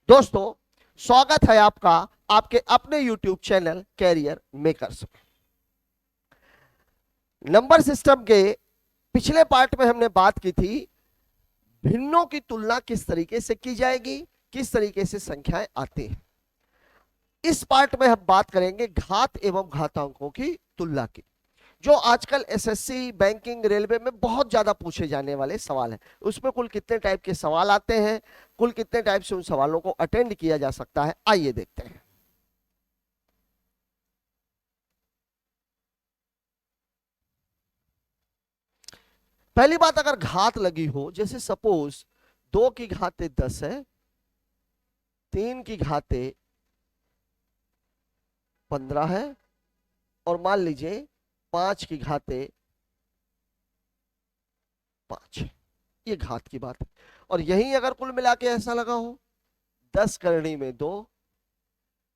दोस्तों, स्वागत है आपका आपके अपने YouTube चैनल कैरियर मेकर्स में। नंबर सिस्टम के पिछले पार्ट में हमने बात की थी भिन्नों की तुलना किस तरीके से की जाएगी, किस तरीके से संख्याएं आती हैं। इस पार्ट में हम बात करेंगे घात एवं घातांकों की तुलना की, जो आजकल एसएससी, बैंकिंग, रेलवे में बहुत ज्यादा पूछे जाने वाले सवाल हैं। उसमें कुल कितने टाइप के सवाल आते हैं, कुल कितने टाइप से उन सवालों को अटेंड किया जा सकता है, आइए देखते हैं। पहली बात, अगर घात लगी हो, जैसे सपोज 2 की घाते 10 है, 3 की घाते 15 है, और मान लीजिए 5 की घाते 5 है। ये घात की बात है। और यही अगर कुल मिला के ऐसा लगा हो 10 करनी में 2,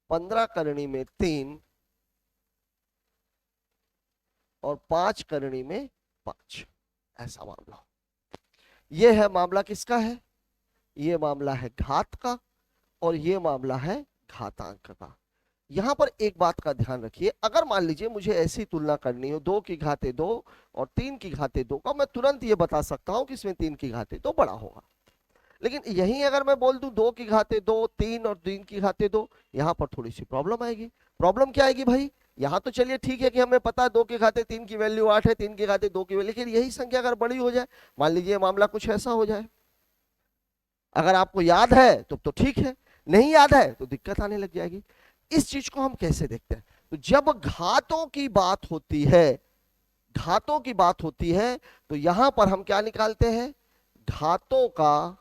15 करनी में 3 और 5 करनी में 5, ऐसा मामला हो। ये है मामला किसका है? ये मामला है घात का, और ये मामला है घातांक का। यहां पर एक बात का ध्यान रखिए, अगर मान लीजिए मुझे ऐसी तुलना करनी हो 2 की घाते 2 और 3 की घाते 2 का, मैं तुरंत ये बता सकता हूं कि इसमें 3 की घाते 2 बड़ा होगा। लेकिन यहीं अगर मैं बोल दूं 2 की घाते 2, 3 और 3 की घाते 2, यहां पर थोड़ी सी प्रॉब्लम आएगी। प्रॉब्लम क्या आएगी भाई? यहां तो चलिए ठीक है कि हमें पता है 2 के घाते 3 की वैल्यू 8 है, 3 के घाते 2 की वैल्यू, लेकिन यही संख्या अगर बड़ी हो जाए, मान लीजिए मामला कुछ ऐसा हो जाए, अगर आपको याद है तो ठीक है, नहीं याद है तो दिक्कत आने लग जाएगी। इस चीज को हम कैसे देखते हैं? तो जब घातों की बात होती है, घातों की बात होती है, तो यहां पर हम क्या निकालते हैं? घातों का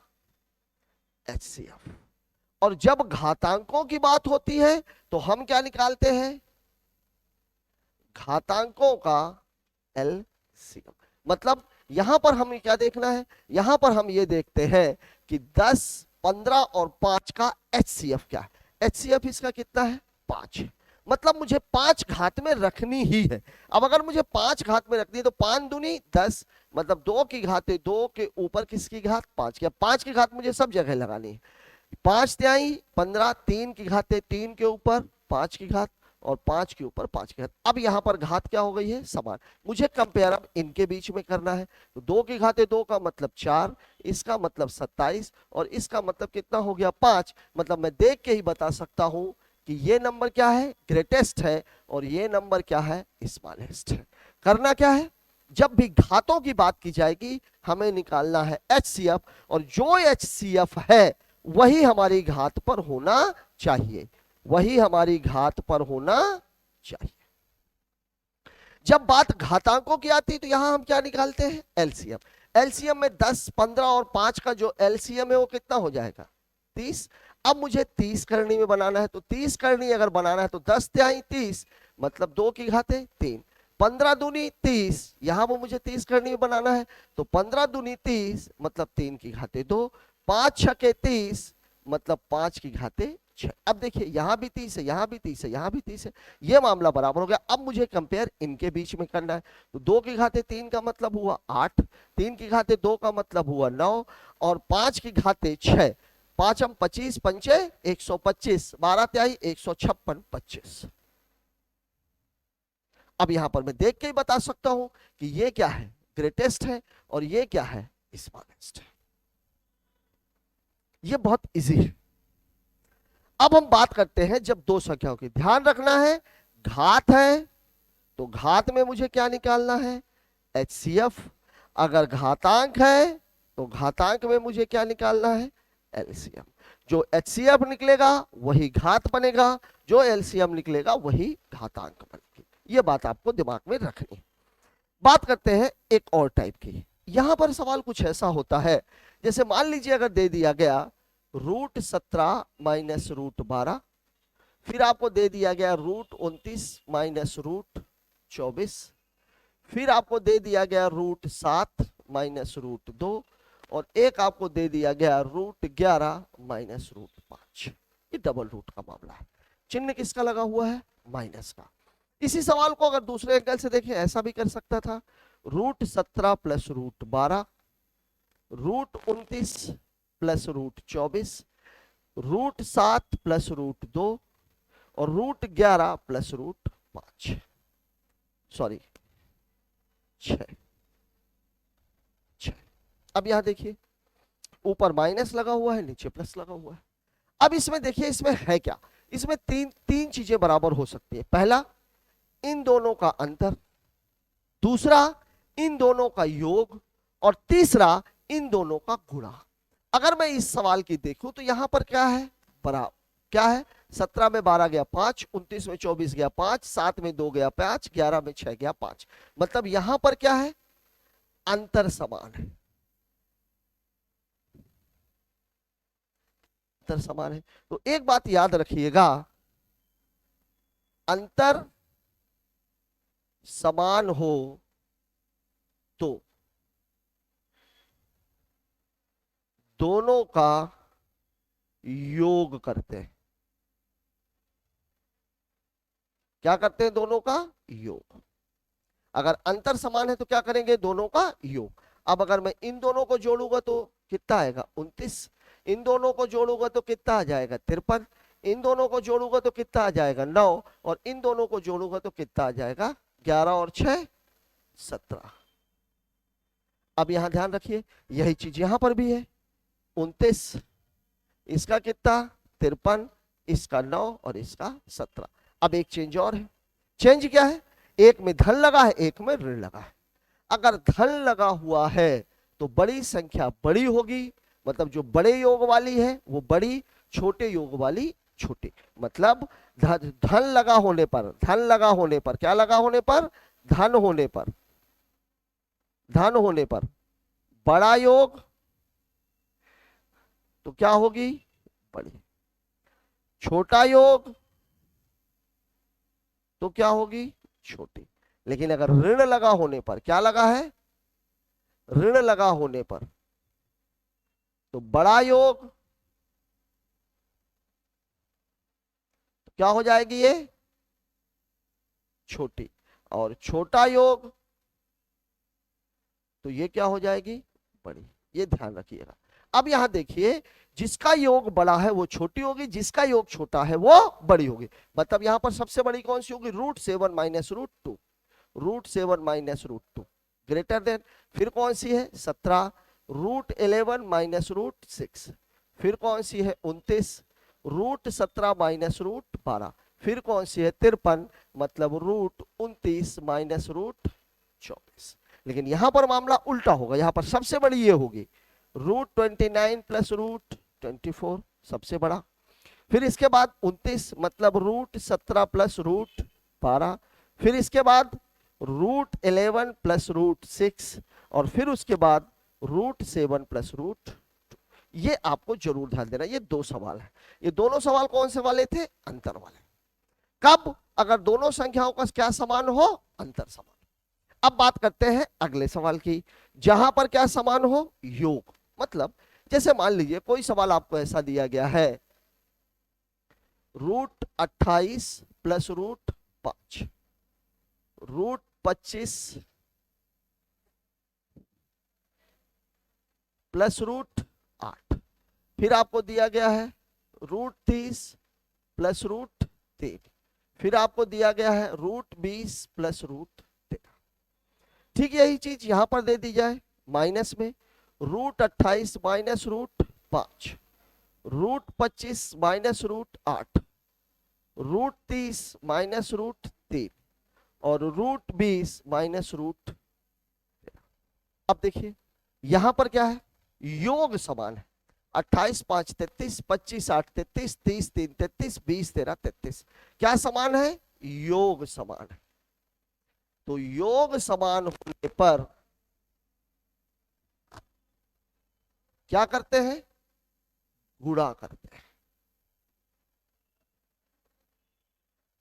एचसीएफ। और जब घातांकों की बात होती है तो हम क्या निकालते हैं? घातांकों का एलसीएम। मतलब यहां पर हमें क्या देखना है? यहां पर हम ये देखते हैं कि 10, 15 और 5 का एचसीएफ क्या है। एचसीएफ इसका कितना है? 5। मतलब मुझे 5 घात में रखनी ही है। अब अगर मुझे 5 घात में रखनी है तो 5 दूनी 10, मतलब 2 की घाते 2 के ऊपर किसकी घात? 5 की। 5 की घात मुझे सब जगह लगानी है। 5 त्याई 15, 3 की घाते 3 के ऊपर 5 की घात, और 5 के ऊपर 5 की घात। अब यहां पर घात क्या हो गई है? समान। मुझे कंपेयर अब इनके बीच में करना है। तो 2 की घाते 2 का मतलब 4, इसका मतलब 27, और इसका मतलब कितना हो गया? 5। मतलब मैं देख के ही बता सकता हूं कि ये नंबर क्या है? ग्रेटेस्ट है, और ये नंबर क्या है? स्मॉलेस्ट है। करना क्या है? जब भी घातों की बात की जाएगी हमें निकालना है एचसीएफ, और जो एचसीएफ है वही हमारी घात पर होना चाहिए, वही हमारी घात पर होना चाहिए। जब बात घातांकों की आती है तो यहां हम क्या निकालते हैं? एलसीएम। एलसीएम में 10, 15 और 5 का जो एलसीएम है वो कितना हो जाएगा? 30। अब मुझे 30 करनी में बनाना है, तो 30 करनी अगर बनाना है तो 10 त्याई 30, मतलब 2 की घाते 3, 15 दूनी 30, यहां वो मुझे 30 करनी में बनाना है, तो 15 दूनी 30, मतलब 3 की घाते 2, 5 छके 30, मतलब 5 की घाते 6। अब देखिए यहां भी 30 है, यहां भी 30 है, यहां भी 30 है, ये मामला बराबर हो गया। अब मुझे कंपेयर इनके बीच में करना है। तो 2 की घाते 3 का मतलब हुआ 8, 3 की घाते 2 का मतलब हुआ 9, और 5 की घाते 6, 5 हम 25 पंचे 125, 12 त्याई 156, 25। अब यहां पर मैं देख के ही बता सकता हूं कि ये क्या है? ग्रेटेस्ट है, और ये क्या है? स्मॉलेस्ट है। ये बहुत इजी है। अब हम बात करते हैं जब दो संख्याओं की। ध्यान रखना है, घात है तो घात में मुझे क्या निकालना है? एचसीएफ। अगर घातांक है तो घातांक में मुझे क्या निकालना है? एलसीएम। जो एचसीएफ निकलेगा वही घात बनेगा, जो एलसीएम निकलेगा वही घातांक बनेगी। ये बात आपको दिमाग में रखनी है। बात करते हैं एक और टाइप की। यहां पर सवाल कुछ ऐसा होता है, जैसे मान लीजिए अगर दे दिया गया √17 माइनस √12, फिर आपको दे दिया गया √29 माइनस √24, फिर आपको दे दिया गया √7 माइनस √2, और एक आपको दे दिया गया √11 माइनस √5। ये डबल रूट का मामला है। चिन्ह किसका लगा हुआ है? माइनस का। इसी सवाल को अगर दूसरे एंगल से देखें, ऐसा भी कर सकता था, √17 प्लस √12, √29 प्लस √24, √7 प्लस √2 और √11 प्लस √5, सॉरी 6। अब यहां देखिए ऊपर माइनस लगा हुआ है, नीचे प्लस लगा हुआ है। अब इसमें देखिए इसमें है क्या, इसमें तीन चीजें बराबर हो सकती है। पहला, इन दोनों का अंतर, दूसरा इन दोनों का योग, और तीसरा इन दोनों का गुणा। अगर मैं इस सवाल की देखूं तो यहां पर क्या है, बराबर क्या है, 17 में 12 गया 5, 29 में 24 गया 5, 7 में 2 गया 5, 11 में 6 गया 5। मतलब यहां पर क्या है, अंतर समान है, अंतर समान है। तो एक बात याद रखिएगा, अंतर समान हो तो दोनों का योग करते हैं। क्या करते हैं, दोनों का योग। अगर अंतर समान है तो क्या करेंगे, दोनों का योग। अब अगर मैं इन दोनों को जोड़ूंगा तो कितना आएगा, 29। इन दोनों को जोड़ूंगा तो कितना आ जाएगा, 53। इन दोनों को जोड़ूंगा तो कितना आ जाएगा, 9। और इन दोनों को जोड़ूंगा तो कितना आ जाएगा, 11 और 6 17। अब यहां ध्यान रखिए यही चीज यहां पर भी है, 29, इसका कितना 53, इसका 9 और इसका 17। अब एक चेंज और है, चेंज क्या है, एक में धन लगा है, एक में ऋण लगा है। अगर धन लगा हुआ है तो बड़ी संख्या बड़ी होगी, मतलब जो बड़े योग वाली है वो बड़ी, छोटे योग वाली छोटी। मतलब धन लगा होने पर, धन लगा होने पर, क्या लगा होने पर, धन होने पर, धन होने पर बड़ा योग तो क्या होगी, बड़ी। छोटा योग तो क्या होगी, छोटी। लेकिन अगर ऋण लगा होने पर, क्या लगा है, ऋण लगा होने पर, तो बड़ा योग तो क्या हो जाएगी, ये छोटी। और छोटा योग तो ये क्या हो जाएगी, बड़ी। ये ध्यान रखिएगा। अब यहां देखिए जिसका योग बड़ा है वो छोटी होगी, जिसका योग छोटा है वो बड़ी होगी। मतलब यहां पर सबसे बड़ी कौन सी होगी, √7 माइनस √2, √7 माइनस √2 ग्रेटर देन। फिर कौन सी है 17, √11 माइनस √6। फिर कौन सी है 29, √17 माइनस √12। फिर कौन सी है 53, मतलब √29 माइनस √24। लेकिन यहां पर मामला उल्टा होगा, यहां पर सबसे बड़ी ये होगी √29 प्लस √24, सबसे बड़ा। फिर इसके बाद 29 मतलब √17 प्लस √12। फिर इसके बाद √11 प्लस √6 और फिर उसके बाद √7 प्लस √2। ये आपको जरूर ध्यान देना, ये दो सवाल है। ये दोनों सवाल कौन से वाले थे, अंतर वाले। कब, अगर दोनों संख्याओं का क्या समान हो, अंतर समान। अब बात करते हैं अगले सवाल की, जहां पर क्या समान हो, योग। मतलब जैसे मान लीजिए कोई सवाल आपको ऐसा दिया गया है, √28 प्लस √5, √25 प्लस √8। फिर आपको दिया गया है √30 प्लस √3। फिर आपको दिया गया है √20 प्लस √13। ठीक यही चीज यहां पर दे दी जाए माइनस में, √28 माइनस √5, √25 माइनस √8, √30 माइनस √3 और √20 माइनस √13। अब देखिए यहां पर क्या है, योग समान है। 28 5 33, 25 8 33, 30 3 33, 20 13 33। क्या समान है, योग समान है। तो योग समान होने पर क्या करते हैं, गुणा करते हैं।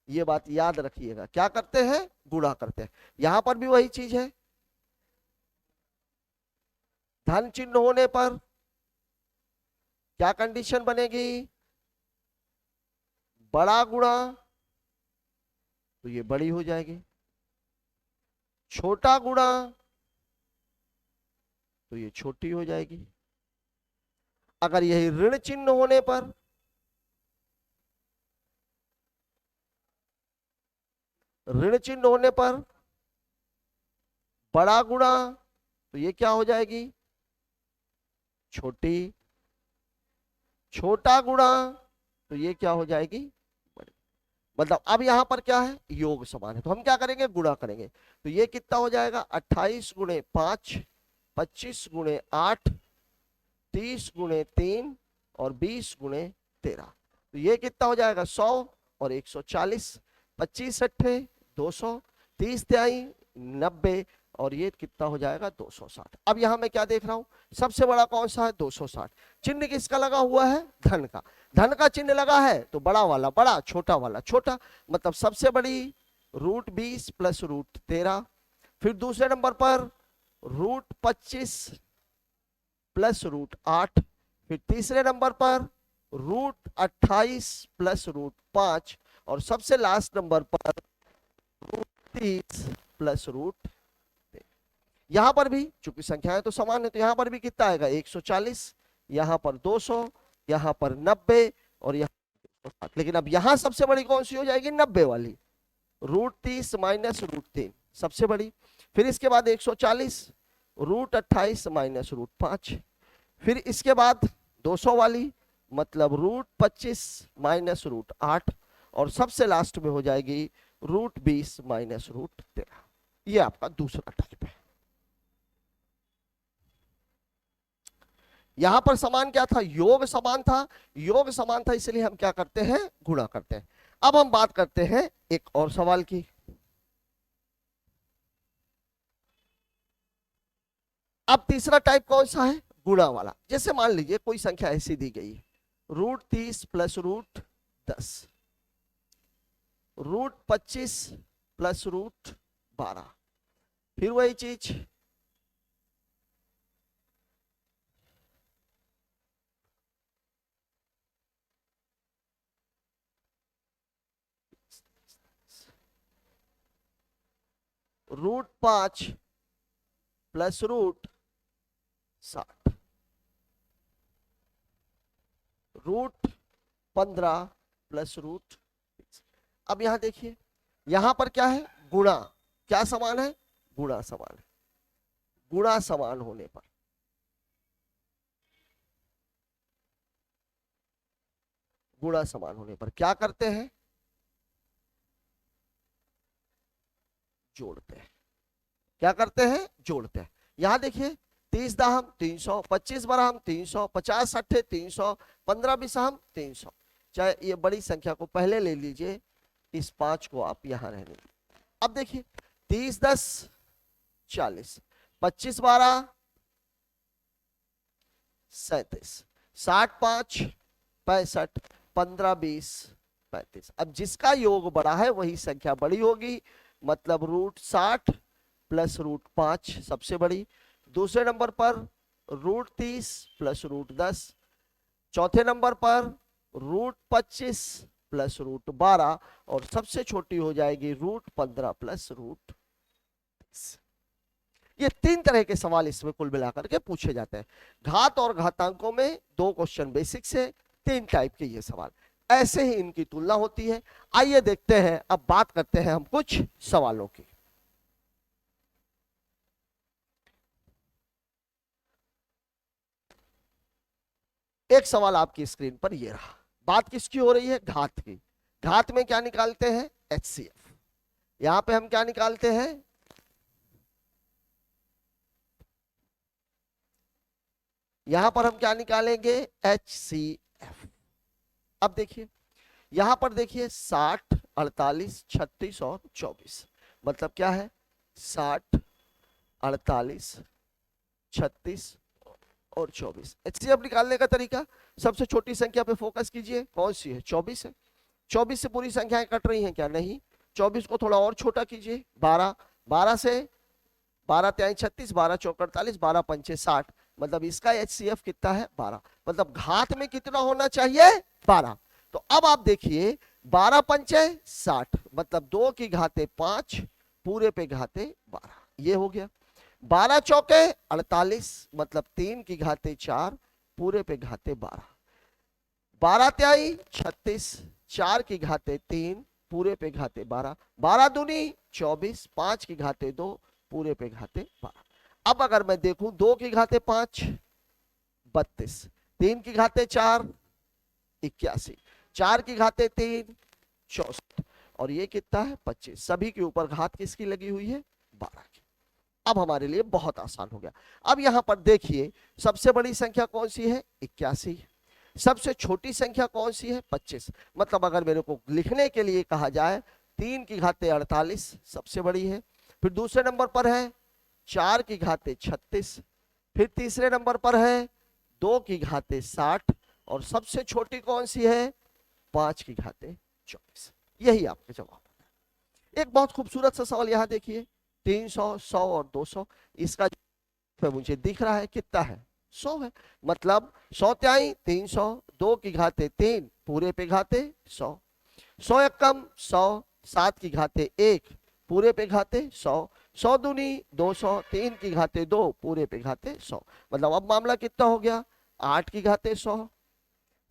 ये बात याद रखिएगा, क्या करते हैं, गुणा करते हैं। यहां पर भी वही चीज है, धन चिन्ह होने पर क्या कंडीशन बनेगी, बड़ा गुणा तो ये बड़ी हो जाएगी, छोटा गुणा तो ये छोटी हो जाएगी। अगर यही ऋण चिन्ह होने पर ऋण चिन्ह होने पर बड़ा गुणा, तो ये क्या हो जाएगी, छोटी, छोटा गुणा, तो ये क्या हो जाएगी, बड़ी। मतलब अब यहां पर क्या है, योग समान है, तो हम क्या करेंगे, गुणा करेंगे। तो ये कितना हो जाएगा, 28 गुणे 5, 25 गुणे 8, 30 गुणे 3 और 20 गुणे 13। तो ये कितना हो जाएगा, 100 और 140, 25 अट्ठे 200, 30 तिहाई 90 और ये कितना हो जाएगा, 260। अब यहां मैं क्या देख रहा हूं, सबसे बड़ा कौन सा है, 260। चिन्ह किसका लगा हुआ है, धन का। धन का चिन्ह लगा है तो बड़ा वाला बड़ा, छोटा वाला छोटा, मतलब सबसे बड़ी √20 प्लस √13। फिर दूसरे नंबर पर √25 प्लस √8। फिर तीसरे नंबर पर √28 प्लस √5 और सबसे लास्ट नंबर पर √30 प्लस √। यहां पर भी चूंकि संख्याएं तो समान है तो यहां पर भी कितना आएगा, 140, यहां पर 200, यहां पर 90 और यहां 160। लेकिन अब यहां सबसे बड़ी कौन सी हो जाएगी, 90 वाली, √30 माइनस √3 सबसे बड़ी। फिर इसके बाद 140, √28 माइनस √5। फिर इसके बाद 200 वाली, मतलब √25 माइनस √8 और सबसे लास्ट में हो जाएगी √20 माइनस √13। ये आपका दूसरा टाइप है। यहां पर समान क्या था, योग समान था। योग समान था इसलिए हम क्या करते हैं, गुणा करते हैं। अब हम बात करते हैं एक और सवाल की। अब तीसरा टाइप कौन सा है, गुणा वाला। जैसे मान लीजिए कोई संख्या ऐसी दी गई है, √30 प्लस √10, √25 प्लस √12। फिर वही चीज √5 प्लस √60, √15 प्लस √20। अब यहां देखिए, यहां पर क्या है, गुणा। क्या समान है, गुणा समान है। गुणा समान होने पर गुणा समान होने पर क्या करते हैं, जोड़ते हैं। क्या करते हैं, जोड़ते हैं। यहां देखिए 30 दाहम 300, 25 बराहम 300, 50 अट्ठे 300, 15 बिसाहम 300। चाहे ये बड़ी संख्या को पहले ले लीजिए, इस 5 को आप यहां रहने दीजिए। अब देखिए 30 10 40, 25 12 37, 60 5 65, 15 20 35। अब जिसका योग बड़ा है वही संख्या बड़ी होगी, मतलब √60 प्लस √5 सबसे बड़ी। दूसरे नंबर पर √30 प्लस √10। चौथे नंबर पर √25 प्लस √12 और सबसे छोटी हो जाएगी √15 प्लस √30। ये 3 तरह के सवाल इसमें कुल मिलाकर के पूछे जाते हैं। घात और घातांकों में 2 क्वेश्चन बेसिक से, 3 टाइप के ये सवाल, ऐसे ही इनकी तुलना होती है। आइए देखते हैं, अब बात करते हैं हम कुछ सवालों की। एक सवाल आपकी स्क्रीन पर ये रहा। बात किसकी हो रही है, घात की। घात में क्या निकालते हैं, HCF। यहां पे हम क्या निकालते हैं, यहां पर हम क्या निकालेंगे, HCF। अब देखिए यहां पर देखिए 60 48 36 और 24, मतलब क्या है 60 48 36 और 24। HCF निकालने का तरीका, सबसे छोटी संख्या पे फोकस कीजिए, कौन सी है, 24 है। 24 से पूरी संख्याएं कट रही हैं क्या, नहीं। 24 को थोड़ा और छोटा कीजिए, 12, 12 से 12 तिहाई 36, 12 चौक 48, 12 पंचे 60, मतलब इसका HCF कितना है, 12। मतलब घात में कितना होना चाहिए, 12। तो अब आप देखिए 12 पंचे 60, मतलब 2 की घाते 5, पूरे पे घाते 12, ये हो गया। 12 चौके 48, मतलब 3 की घाते 4, पूरे पे घाते 12। 12 तिहाई 36, 4 की घाते 3, पूरे पे घाते 12, 12 दूनी 24, 5 की घाते 2 पूरे पे घाते 12। अब अगर मैं देखूं 2 की घाते 5 32, 3 की घाते 4 81, 4 की घाते 3 64, और ये कितना है 25। सभी के ऊपर घात किसकी लगी हुई है 12 की। अब हमारे लिए बहुत आसान हो गया। अब यहां पर देखिए सबसे बड़ी संख्या कौन सी है 81, सबसे छोटी संख्या कौन सी है 25। मतलब अगर मेरे को लिखने के लिए कहा जाए 3 की घाते 48 सबसे बड़ी है, फिर दूसरे नंबर पर है 4 की घाते 36, फिर तीसरे नंबर पर है 2 की घाते 60, और सबसे छोटी कौन सी है 5 की घाते 24। यही आपका जवाब है। एक बहुत खूबसूरत सा सवाल यहां देखिए, 300, 100 और 200, इसका मुझे दिख रहा है कितना है 100 है। मतलब 100 त्याई 300, 2 की घाते 3 पूरे पे घाते 100, 100 एकम 100, 7 की घाते 1 पूरे पे घाते 100, 100 दूनी 200, 3 की घाते 2 पूरे पे घाते 100। मतलब अब मामला कितना हो गया 8 की घाते 100,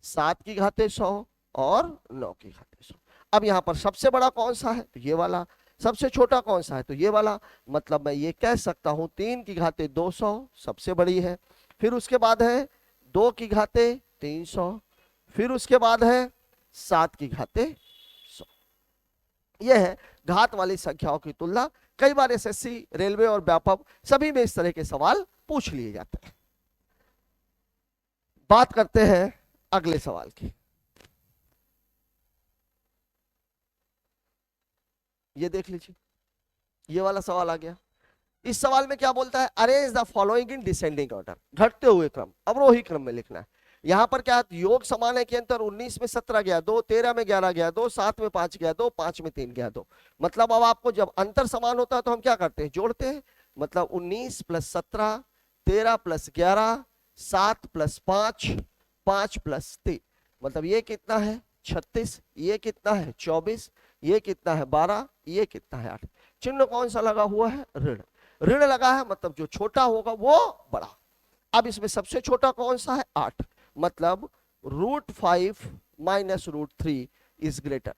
7 की घाते 100 और 9 की घाते 100। अब यहां पर सबसे बड़ा कौन सा है तो ये वाला, सबसे छोटा कौन सा है तो ये वाला। मतलब मैं ये कह सकता हूं 3 की घाते 200 सबसे बड़ी है, फिर उसके बाद है 2 की घाते 300, फिर उसके बाद है 7 की घाते 100। यह है घात वाली संख्याओं की तुलना। कई बार एसएससी, रेलवे और व्यापक सभी में इस तरह के सवाल पूछ लिए जाते हैं। बात करते हैं अगले सवाल की। ये देख लीजिए, ये वाला सवाल आ गया। इस सवाल में क्या बोलता है, arrange the following in descending order, घटते हुए क्रम, अवरोही क्रम में लिखना है। यहां पर क्या योग समान है के अंतर 19 में 17 गया 2, 13 में 11 गया 2, 7 में 5 गया 2, 5 में 3 गया 2। मतलब अब आपको जब अंतर समान होता है तो हम क्या करते हैं जोड़ते हैं। मतलब 19 प्लस 17, 13 प्लस 11, 7 प्लस 5, 5 प्लस 3, मतलब ये कितना है 36, ये कितना है 24, ये कितना है 12, ये कितना है 8। चिन्ह कौन सा लगा हुआ है ऋण, ऋण लगा है, मतलब जो छोटा होगा वो बड़ा। अब इसमें सबसे छोटा कौन सा है 8, मतलब √5 माइनस √3 इज ग्रेटर।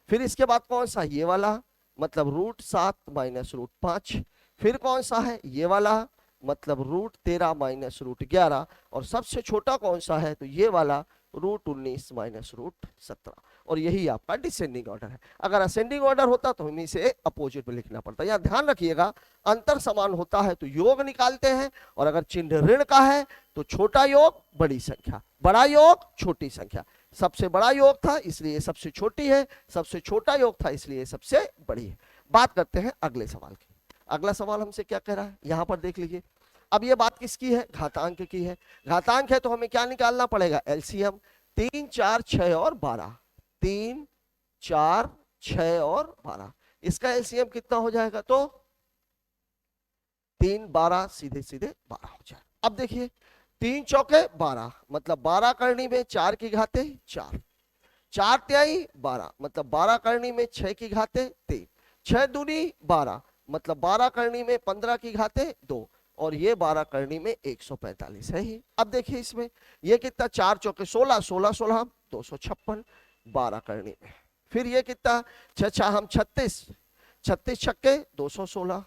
फिर इसके बाद कौन सा ये वाला, मतलब √7 माइनस √5, फिर कौन सा है ये वाला, मतलब √13 माइनस √11, और सबसे छोटा कौन सा है तो ये वाला √19 माइनस √17। और यही आपका डिसेंडिंग ऑर्डर है। अगर असेंडिंग ऑर्डर होता तो हमें इसे अपोजिट में लिखना पड़ता। यहाँ ध्यान रखिएगा, अंतर समान होता है तो योग निकालते हैं, और अगर चिन्ह ऋण का है तो छोटा योग बड़ी संख्या, बड़ा योग छोटी संख्या। सबसे बड़ा योग था इसलिए सबसे छोटी है, सबसे छोटा योग था इसलिए सबसे बड़ी है। बात करते हैं अगले सवाल की। अगला सवाल हमसे क्या कह रहा है, यहां पर देख लीजिए। अब ये बात किसकी है, घातांक की है। घातांक है तो हमें क्या निकालना पड़ेगा, एलसीएम। 3, 4, 6 और 12, 3, 4, 6 और 12, इसका एलसीएम कितना हो जाएगा तो 3, 12, सीधे सीधे 12 हो जाए। अब देखिए 3 चौके 12, मतलब 12 करनी में 4 की घाते 4, 4 त्याई 12, मतलब 12 करनी में 6 की घाते 3, 6 दूनी 12, मतलब 12 करनी में 15 की घाते 2, और ये 12 करनी में 145 है ही। अब देखिए इसमें ये कितना 4 चौके 16, 16 16 256, 12 करनी में। फिर ये कितना 6 6 हम 36, 36 छक्के 216,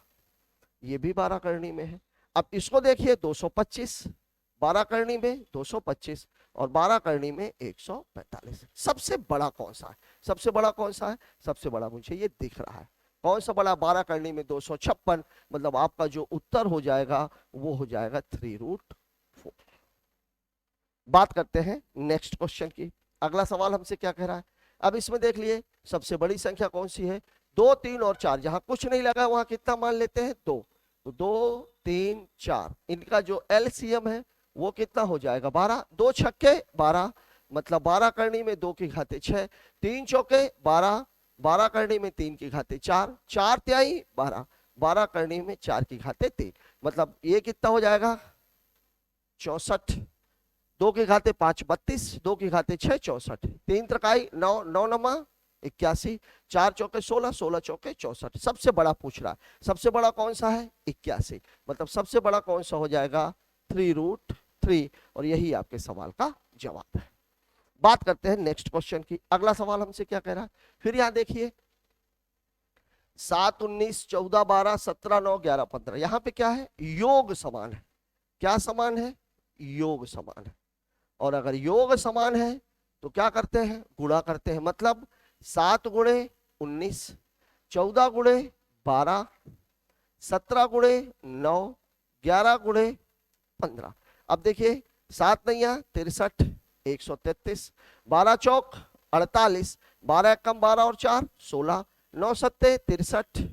ये भी 12 करनी में है। अब इसको देखिए 225, 12 करनी में 225, और 12 करनी में 145। सबसे बड़ा कौन सा है, सबसे बड़ा कौन सा है, सबसे बड़ा मुझे ये दिख रहा है। कौन सा बड़ा, 12 करनी में 256, मतलब आपका जो उत्तर हो जाएगा वो हो जाएगा 3√4। बात करते हैं नेक्स्ट क्वेश्चन की। अगला सवाल हमसे क्या कह रहा है, अब इसमें देख लिए सबसे बड़ी संख्या कौन सी है, 2, 3 और 4, जहां कुछ नहीं लगा वहां कितना मान लेते हैं 2, तो 2, 3, 4, इनका जो एलसीएम है वो कितना हो जाएगा 12, 2 छक्के 12, मतलब 12 करनी में 2 की घाते 6, 3 चौके 12, 12 करनी में 3 की घाते 4, 4 त्याई 12, 12 करनी में 4 की घाते 3, मतलब ये कितना हो जाएगा 64, 2 की घाते 5 32, 2 की घाते 6 64, 3 त्रिकाई 9, 9 नमा 81, 4 चौके 16, 16 चौके 64। सबसे बड़ा पूछ रहा है, सबसे बड़ा कौन सा है 81, मतलब सबसे बड़ा कौन सा हो जाएगा 3√3, और यही आपके सवाल का जवाब है। बात करते हैं नेक्स्ट क्वेश्चन की। अगला सवाल हमसे क्या कह रहा है, फिर यहां देखिए 7 19 14 12 17 9 11 15। यहाँ पे क्या है, योग समान है। क्या समान है, योग समान है। और अगर योग समान है तो क्या करते हैं, गुणा करते हैं। मतलब 7 गुणे 19, 14 गुणे 12, 17 गुणे 9, 11 गुणे 15। अब देखिए 7 नैया 63, 133, 12 चौक 48, 12 कम 12 और 4 16, 9 सत्ते 63,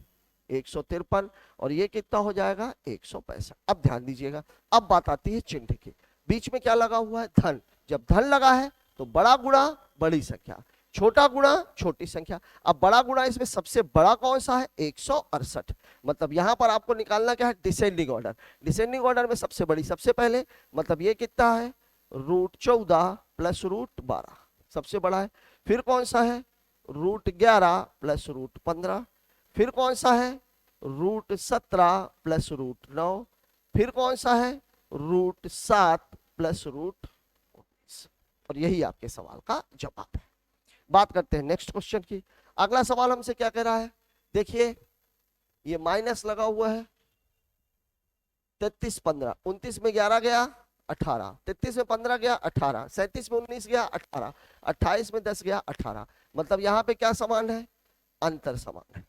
153, और ये कितना हो जाएगा 165। अब ध्यान दीजिएगा, अब बात आती है चिन्ह की। बीच में क्या लगा हुआ है, धन। जब धन लगा है तो बड़ा गुणा बड़ी संख्या, छोटा गुणा छोटी संख्या। अब बड़ा गुणा इसमें सबसे बड़ा कौन सा है, 168। मतलब यहां पर आपको निकालना क्या है, डिसेंडिंग ऑर्डर। डिसेंडिंग ऑर्डर में सबसे बड़ी सबसे पहले, मतलब ये कितना है, √14 प्लस √12 सबसे बड़ा है। फिर कौन सा है, √11 प्लस √15। फिर कौन सा है, √17 प्लस √9। फिर कौन सा है, √7 प्लस √19। और यही आपके सवाल का जवाब है। बात करते हैं नेक्स्ट क्वेश्चन की। अगला सवाल हमसे क्या कह रहा है, देखिए ये माइनस लगा हुआ है, 33 15, 29 में 11 गया 18, 33 में 15 गया 18, 37 में 19 गया 18, 28 में 10 गया 18। मतलब यहां पे क्या समान है, अंतर समान है।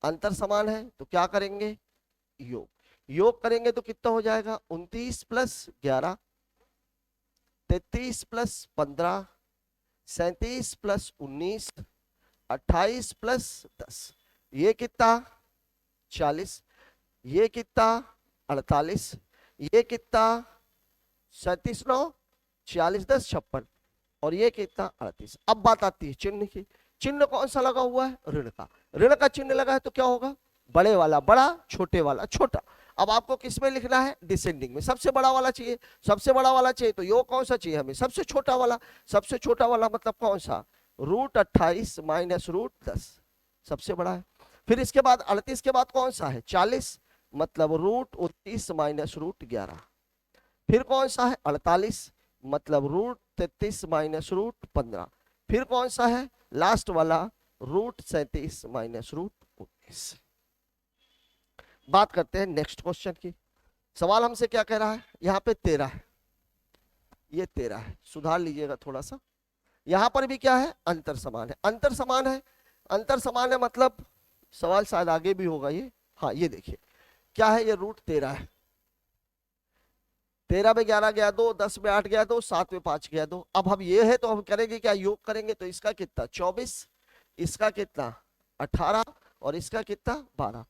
अंतर समान है तो क्या करेंगे, योग। योग करेंगे तो कितना हो जाएगा, 29 प्लस 11, 33 प्लस 15, 37 प्लस 19, 28 प्लस 10, ये कितना 40, ये कितना 48, ये कितना 37 9 40 10 56, और ये कितना 38। अब बात आती है चिन्ह की। चिन्ह कौन सा लगा हुआ है, ऋण का। ऋण का चिन्ह लगा है तो क्या होगा, बड़े वाला बड़ा, छोटे वाला छोटा। अब आपको किस में लिखना है, डिसेंडिंग में। सबसे बड़ा वाला चाहिए, सबसे बड़ा वाला चाहिए तो योग कौन सा चाहिए हमें, सबसे छोटा वाला। सबसे छोटा वाला मतलब कौन सा, √28 माइनस √10 सबसे बड़ा है। फिर इसके बाद 38 के बाद कौन सा है, 40, मतलब √29 माइनस √11। फिर कौन सा है 48, मतलब √33 माइनस √15। फिर कौन सा है लास्ट वाला, √37 माइनस √19। बात करते हैं नेक्स्ट क्वेश्चन की। सवाल हमसे क्या कह रहा है, यहाँ पे 13 है, ये 13 है, सुधार लीजिएगा थोड़ा सा। यहां पर भी क्या है, अंतर समान है। अंतर समान है, अंतर समान है मतलब सवाल शायद आगे भी होगा ये। हाँ ये देखिए क्या है, ये √13 है। 13 में 11 गया 2, 10 में 8 गया 2, 7 में 5 गया 2। अब हम ये है तो हम करेंगे क्या, योग करेंगे तो इसका कितना 24, इसका कितना 18, और इसका कितना 12।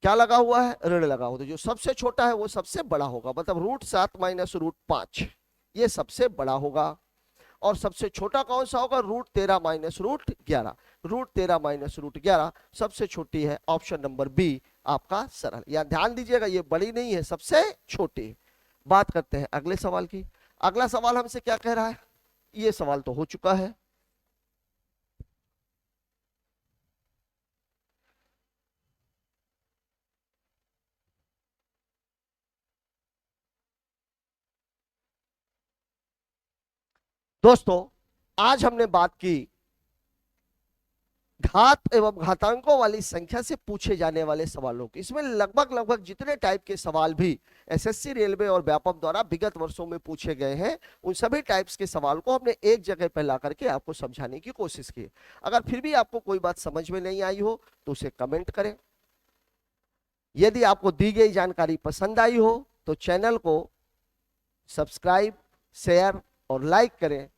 क्या लगा हुआ है, ऋण लगा हुआ, तो जो सबसे छोटा है वो सबसे बड़ा होगा। मतलब √7 माइनस √5 ये सबसे बड़ा होगा। और सबसे छोटा कौन सा होगा, √13 माइनस √11। √13 माइनस √11 सबसे छोटी है। ऑप्शन नंबर बी आपका सरल। यहाँ ध्यान दीजिएगा ये बड़ी नहीं है, सबसे छोटी। बात करते हैं अगले सवाल की। अगला सवाल हमसे क्या कह रहा है, ये सवाल तो हो चुका है। दोस्तों आज हमने बात की घात एवं घातांकों वाली संख्या से पूछे जाने वाले सवालों की। इसमें लगभग जितने टाइप के सवाल भी एसएससी रेलवे और व्यापम द्वारा विगत वर्षों में पूछे गए हैं, उन सभी टाइप्स के सवाल को हमने एक जगह पर ला करके आपको समझाने की कोशिश की। अगर फिर भी आपको कोई बात समझ में नहीं आई हो तो उसे कमेंट करें। यदि आपको दी गई जानकारी पसंद आई हो तो चैनल को सब्सक्राइब, शेयर और लाइक करें।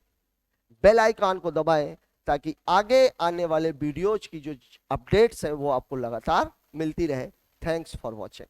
बेल आइकन को दबाएं ताकि आगे आने वाले वीडियोज की जो अपडेट्स हैं वो आपको लगातार मिलती रहे। Thanks for watching.